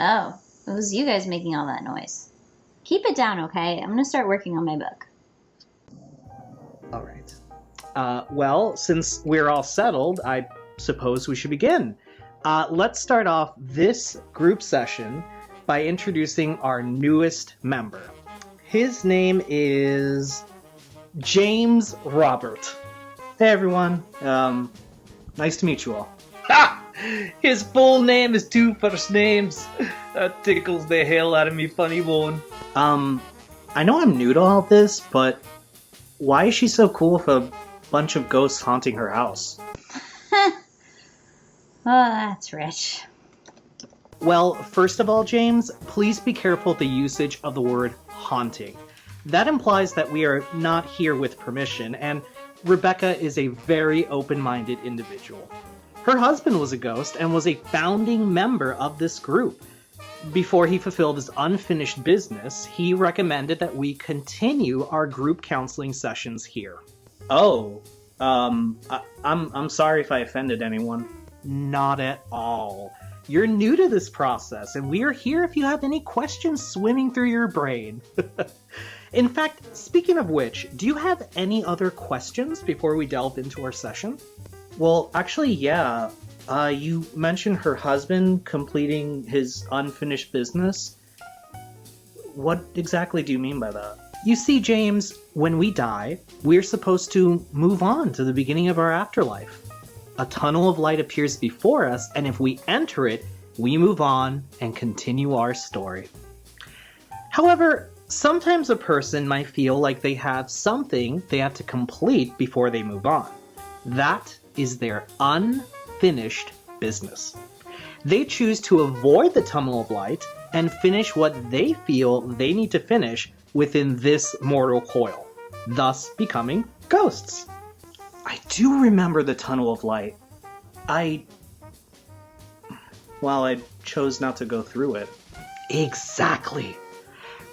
Oh, it was you guys making all that noise. Keep it down, okay? I'm gonna start working on my book. All right. Well, since we're all settled, I suppose we should begin. Let's start off this group session by introducing our newest member. His name is James Robert. Hey, everyone. Nice to meet you all. Ha! His full name is two first names. That tickles the hell out of me, funny bone. I know I'm new to all this, but why is she so cool with a bunch of ghosts haunting her house? Oh, that's rich. Well, first of all, James, please be careful with the usage of the word haunting. That implies that we are not here with permission, and Rebecca is a very open-minded individual. Her husband was a ghost and was a founding member of this group. Before he fulfilled his unfinished business, he recommended that we continue our group counseling sessions here. Oh, I'm sorry if I offended anyone. Not at all. You're new to this process, and we are here if you have any questions swimming through your brain. In fact, speaking of which, do you have any other questions before we delve into our session? Well, actually, yeah. You mentioned her husband completing his unfinished business. What exactly do you mean by that? You see, James, when we die, we're supposed to move on to the beginning of our afterlife. A tunnel of light appears before us, and if we enter it, we move on and continue our story. However, sometimes a person might feel like they have something they have to complete before they move on. That is their unfinished business. They choose to avoid the tunnel of light and finish what they feel they need to finish within this mortal coil, thus becoming ghosts. I do remember the tunnel of light. I chose not to go through it. Exactly.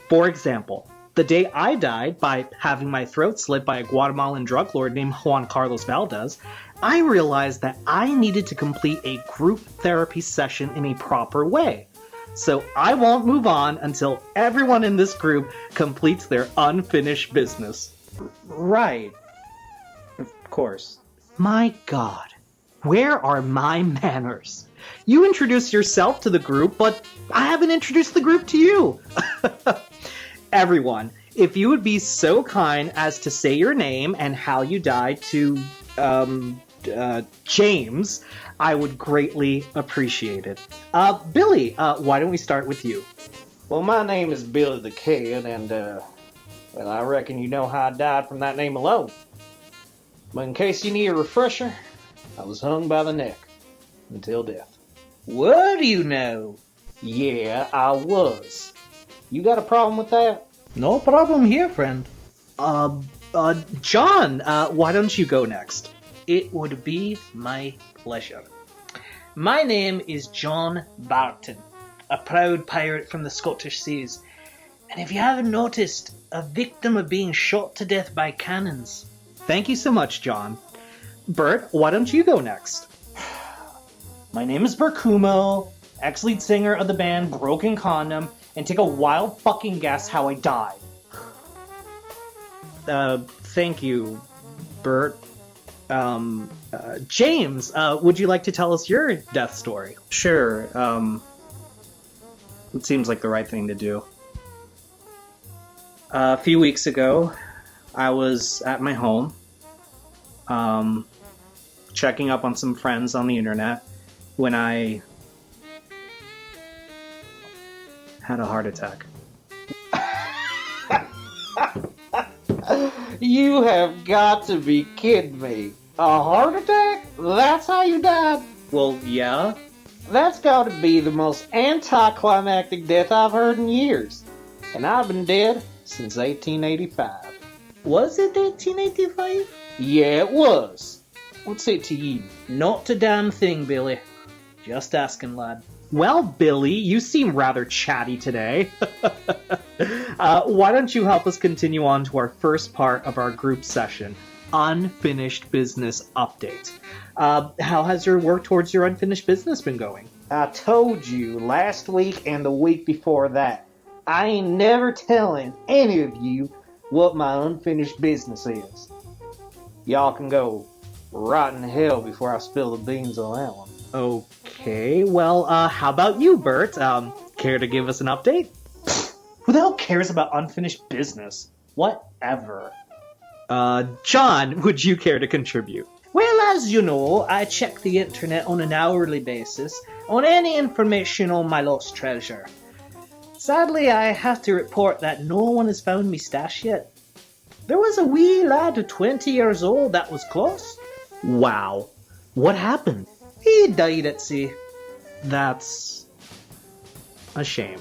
For example, the day I died by having my throat slit by a Guatemalan drug lord named Juan Carlos Valdez, I realized that I needed to complete a group therapy session in a proper way. So I won't move on until everyone in this group completes their unfinished business. Right. Of course. My God, where are my manners? You introduced yourself to the group, but I haven't introduced the group to you. Everyone, if you would be so kind as to say your name and how you died to, James, I would greatly appreciate it. Billy, why don't we start with you? Well, my name is Billy the Kid, and, I reckon you know how I died from that name alone. But in case you need a refresher, I was hung by the neck until death. What do you know? Yeah, I was. You got a problem with that? No problem here, friend. John, why don't you go next? It would be my pleasure. My name is John Barton, a proud pirate from the Scottish seas, and if you haven't noticed, a victim of being shot to death by cannons. Thank you so much, John. Bert, why don't you go next? My name is Bert Kumo, ex-lead singer of the band Broken Condom, and take a wild fucking guess how I died. Thank you, Bert. James, would you like to tell us your death story? Sure, it seems like the right thing to do. A few weeks ago, I was at my home, checking up on some friends on the internet, when I had a heart attack. You have got to be kidding me. A heart attack? That's how you died? Well, yeah. That's got to be the most anticlimactic death I've heard in years. And I've been dead since 1885. Was it 1885? Yeah, it was. What's it to you? Not a damn thing, Billy. Just asking, lad. Well, Billy, you seem rather chatty today. Why don't you help us continue on to our first part of our group session, Unfinished Business Update. How has your work towards your unfinished business been going? I told you last week and the week before that, I ain't never telling any of you what my unfinished business is. Y'all can go rot in hell before I spill the beans on that one. Okay, well, how about you, Bert? Care to give us an update? Who the hell cares about unfinished business? Whatever. John, would you care to contribute? Well, as you know, I check the internet on an hourly basis on any information on my lost treasure. Sadly, I have to report that no one has found me stash yet. There was a wee lad of 20 years old that was close. Wow. What happened? He died at sea. That's a shame.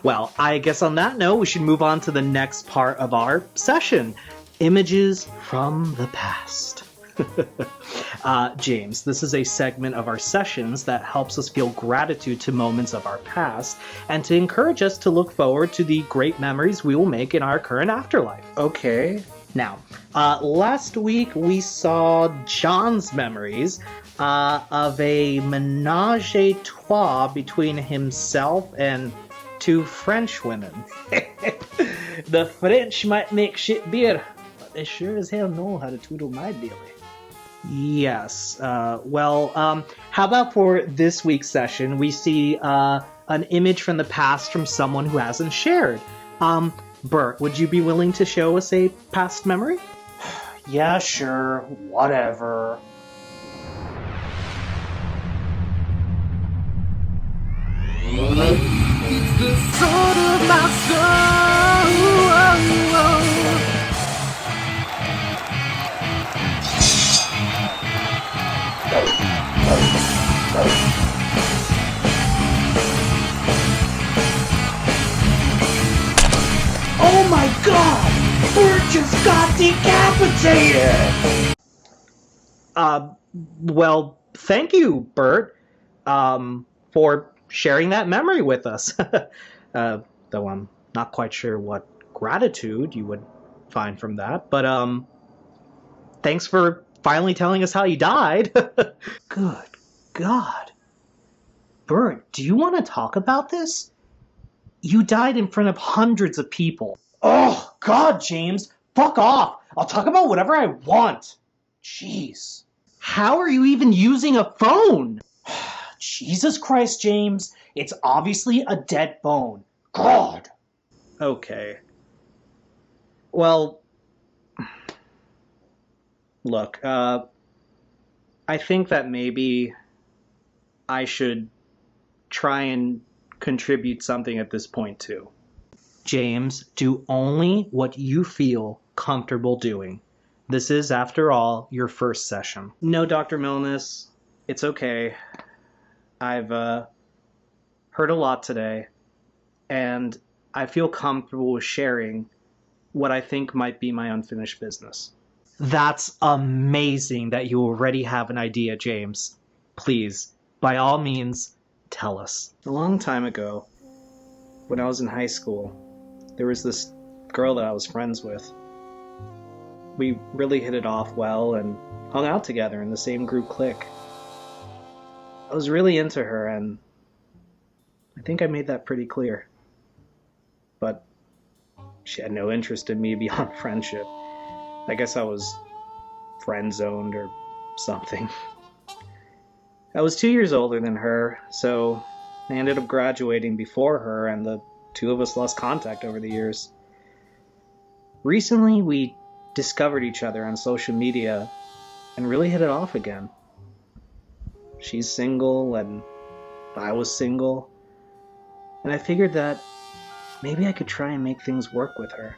Well, I guess on that note, we should move on to the next part of our session. Images from the past. James, this is a segment of our sessions that helps us feel gratitude to moments of our past and to encourage us to look forward to the great memories we will make in our current afterlife. Okay. Now, last week we saw John's memories of a menage a trois between himself and two French women. The French might make shit beer, but they sure as hell know how to twiddle my dilly. Yes. How about for this week's session, we see an image from the past from someone who hasn't shared. Bert, would you be willing to show us a past memory? Yeah, sure. Whatever. It's the sword of my soul. Oh my god! Bert just got decapitated! Well, thank you, Bert, for sharing that memory with us. Though I'm not quite sure what gratitude you would find from that, but thanks for finally telling us how you died. Good God. Bert, do you want to talk about this? You died in front of hundreds of people. Oh, God, James. Fuck off. I'll talk about whatever I want. Jeez. How are you even using a phone? Jesus Christ, James. It's obviously a dead bone. God. Okay. Well, look, I think that maybe I should try and contribute something at this point too. James, do only what you feel comfortable doing. This is, after all, your first session. No, Dr. Milnes, it's okay. I've heard a lot today, and I feel comfortable with sharing what I think might be my unfinished business. That's amazing that you already have an idea, James. Please, by all means, tell us. A long time ago, when I was in high school, there was this girl that I was friends with. We really hit it off well and hung out together in the same group clique. I was really into her, and I think I made that pretty clear. But she had no interest in me beyond friendship. I guess I was friend-zoned or something. I was 2 years older than her, so I ended up graduating before her, and the two of us lost contact over the years. Recently, we discovered each other on social media and really hit it off again. She's single, and I was single, and I figured that maybe I could try and make things work with her.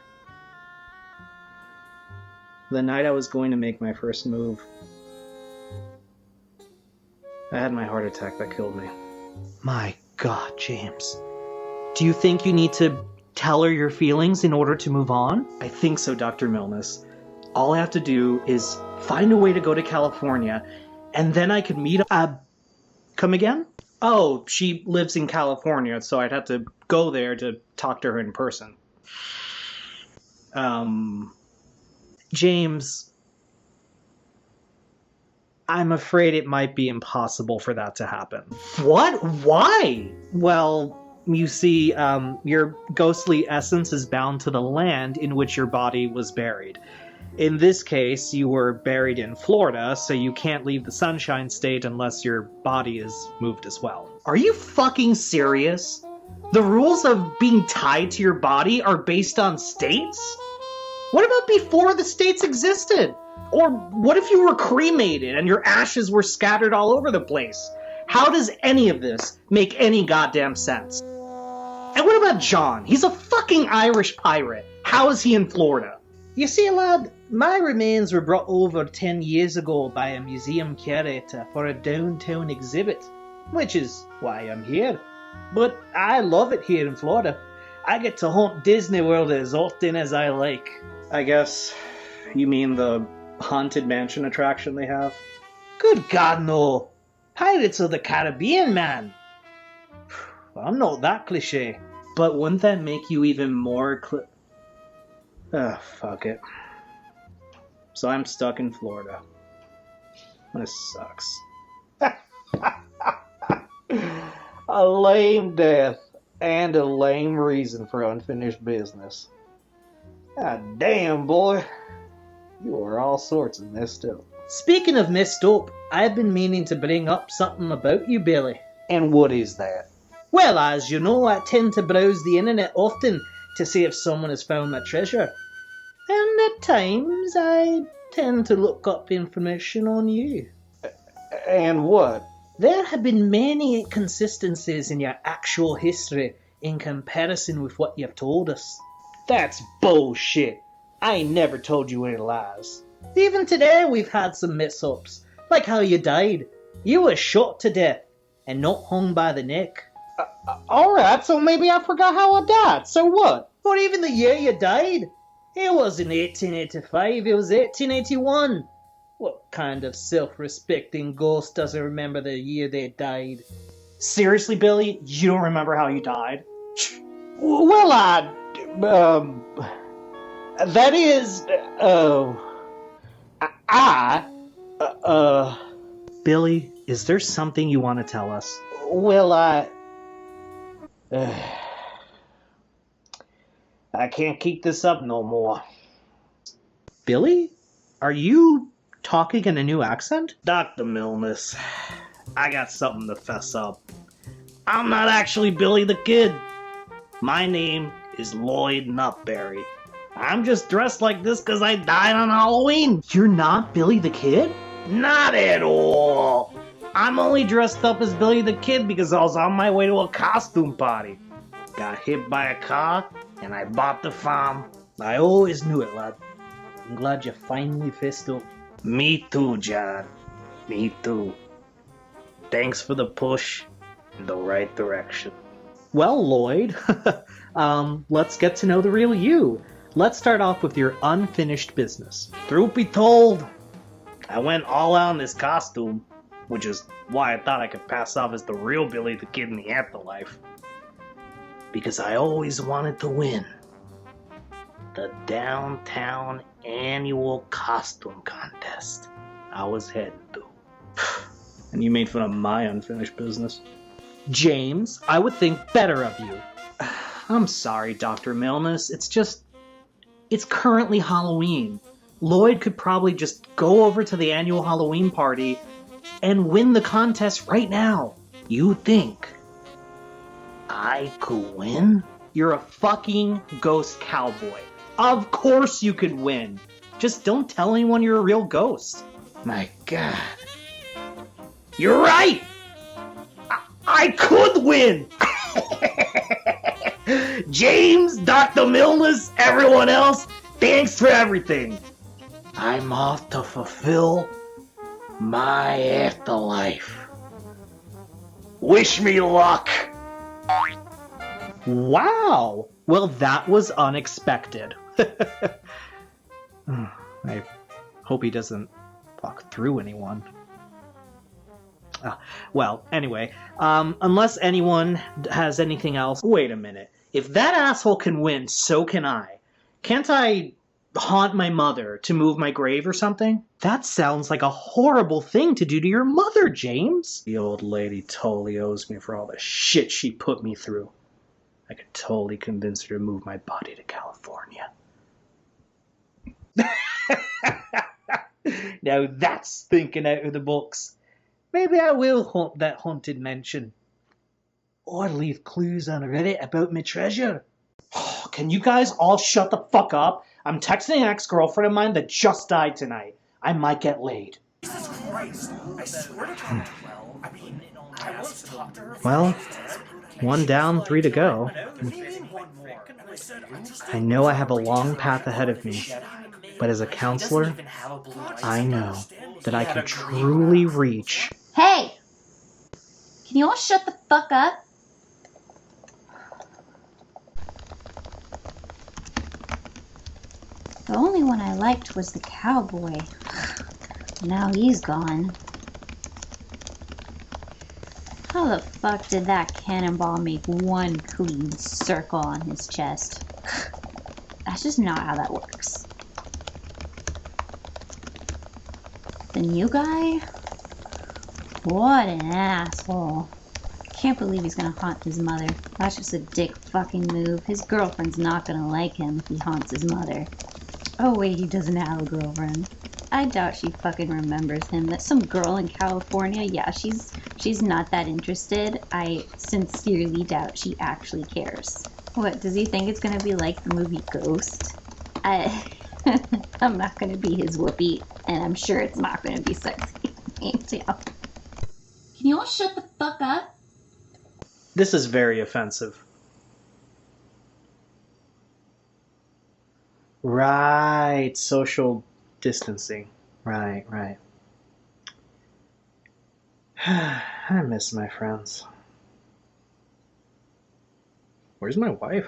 The night I was going to make my first move, I had my heart attack that killed me. My God, James. Do you think you need to tell her your feelings in order to move on? I think so, Dr. Milnes. All I have to do is find a way to go to California, and then I could meet up. Come again? Oh, she lives in California, so I'd have to go there to talk to her in person. James, I'm afraid it might be impossible for that to happen. What? Why? Well, you see, your ghostly essence is bound to the land in which your body was buried. In this case, you were buried in Florida, so you can't leave the Sunshine State unless your body is moved as well. Are you fucking serious? The rules of being tied to your body are based on states? What about before the states existed? Or what if you were cremated and your ashes were scattered all over the place? How does any of this make any goddamn sense? And what about John? He's a fucking Irish pirate. How is he in Florida? You see, lad, my remains were brought over 10 years ago by a museum curator for a downtown exhibit, which is why I'm here. But I love it here in Florida. I get to haunt Disney World as often as I like. I guess you mean the Haunted Mansion attraction they have? Good God, no. Pirates of the Caribbean, man. I'm not that cliche. But wouldn't that make you even more fuck it. So I'm stuck in Florida. This sucks. A lame death and a lame reason for unfinished business. God damn, boy. You are all sorts of messed up. Speaking of messed up, I've been meaning to bring up something about you, Billy. And what is that? Well, as you know, I tend to browse the internet often to see if someone has found my treasure. And at times, I tend to look up information on you. And what? There have been many inconsistencies in your actual history in comparison with what you've told us. That's bullshit. I ain't never told you any lies. Even today we've had some mess-ups, like how you died. You were shot to death, and not hung by the neck. Alright, so maybe I forgot how I died, so what? Or even the year you died. It wasn't 1885, it was 1881. What kind of self-respecting ghost doesn't remember the year they died? Seriously, Billy? You don't remember how you died? Well, that is, Billy, is there something you want to tell us? well, I can't keep this up no more. Billy? Are you talking in a new accent? Dr. Milnes, I got something to fess up. I'm not actually Billy the Kid. My name is Lloyd Nutberry. I'm just dressed like this because I died on Halloween. You're not Billy the Kid? Not at all. I'm only dressed up as Billy the Kid because I was on my way to a costume party. Got hit by a car, and I bought the farm. I always knew it, lad. I'm glad you finally fessed up. Me too, John. Me too. Thanks for the push in the right direction. Well, Lloyd, let's get to know the real you. Let's start off with your unfinished business. Truth be told, I went all out in this costume, which is why I thought I could pass off as the real Billy the Kid in the afterlife. Because I always wanted to win the downtown annual costume contest I was heading to. And you made fun of my unfinished business. James, I would think better of you. I'm sorry, Dr. Milnes. It's currently Halloween. Lloyd could probably just go over to the annual Halloween party and win the contest right now. You think I could win? You're a fucking ghost cowboy. Of course you could win. Just don't tell anyone you're a real ghost. My God. You're right! I could win! James, Dr. Milnes, everyone else, thanks for everything. I'm off to fulfill my afterlife. Wish me luck. Wow! Well, that was unexpected. I hope he doesn't walk through anyone. Well, anyway, unless anyone has anything else... Wait a minute. If that asshole can win, so can I. Can't I haunt my mother to move my grave or something? That sounds like a horrible thing to do to your mother, James. The old lady totally owes me for all the shit she put me through. I could totally convince her to move my body to California. Now that's thinking out of the box. Maybe I will haunt that haunted mansion. Or leave clues on Reddit about my treasure. Can you guys all shut the fuck up? I'm texting an ex-girlfriend of mine that just died tonight. I might get laid. Well, 1 down, 3 to go. I know I have a long path ahead of me, but as a counselor, I know that I can truly reach. Hey! Can you all shut the fuck up? The only one I liked was the cowboy. Now he's gone. How the fuck did that cannonball make one clean circle on his chest? That's just not how that works. The new guy? What an asshole. Can't believe he's gonna haunt his mother. That's just a dick fucking move. His girlfriend's not gonna like him if he haunts his mother. Oh wait, he doesn't have a girlfriend. I doubt she fucking remembers him. That some girl in California, yeah, she's not that interested. I sincerely doubt she actually cares. What, does he think it's gonna be like the movie Ghost? I'm not gonna be his Whoopi, and I'm sure it's not gonna be sexy. Can you all shut the fuck up? This is very offensive. Right, social distancing. Right. I miss my friends. Where's my wife?